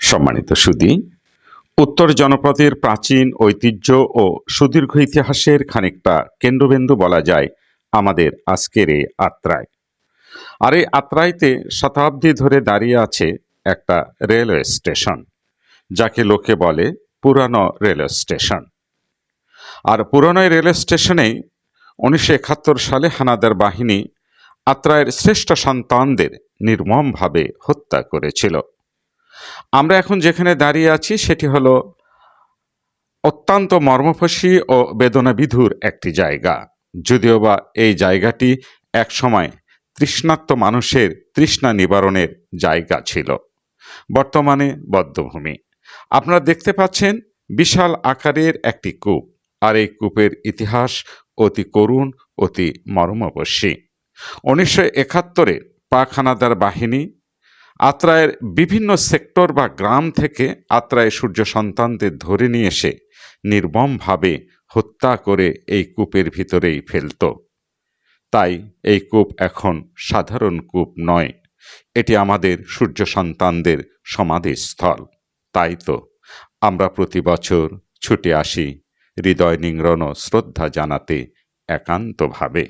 সম্মানিত সুধী, উত্তর জনপদের প্রাচীন ঐতিহ্য ও সুদীর্ঘ ইতিহাসের খানিকটা কেন্দ্রবিন্দু বলা যায় আমাদের আজকের এই আত্রাই। আর এই আত্রাইতে শতাব্দী ধরে দাঁড়িয়ে আছে একটা রেলওয়ে স্টেশন, যাকে লোকে বলে পুরানো রেলওয়ে স্টেশন। আর পুরানো এই রেলওয়ে স্টেশনেই 1971 সালে হানাদার বাহিনী আত্রাইয়ের শ্রেষ্ঠ সন্তানদের নির্মমভাবে হত্যা করেছিল। আমরা এখন যেখানে দাঁড়িয়ে আছি সেটি হলো অত্যন্ত মর্মফসী ও বেদনাবিধুর একটি জায়গা, যদিও বা এই জায়গাটি একসময় তৃষ্ণার্ত মানুষের তৃষ্ণা নিবারণের জায়গা ছিল। বর্তমানে বধ্যভূমি। আপনারা দেখতে পাচ্ছেন বিশাল আকারের একটি কূপ, আর এই কূপের ইতিহাস অতি করুণ, অতি মর্মস্পর্শী। 1971-এ পাক হানাদার বাহিনী আত্রাইয়ের বিভিন্ন সেক্টর বা গ্রাম থেকে আত্রাই সূর্য সন্তানদের ধরে নিয়ে এসে নির্মমভাবে হত্যা করে এই কূপের ভিতরেই ফেলত। তাই এই কূপ এখন সাধারণ কূপ নয়, এটি আমাদের সূর্য সন্তানদের সমাধিস্থল। তাই তো আমরা প্রতি বছর ছুটে আসি হৃদয় নিংড়ন শ্রদ্ধা জানাতে একান্তভাবে।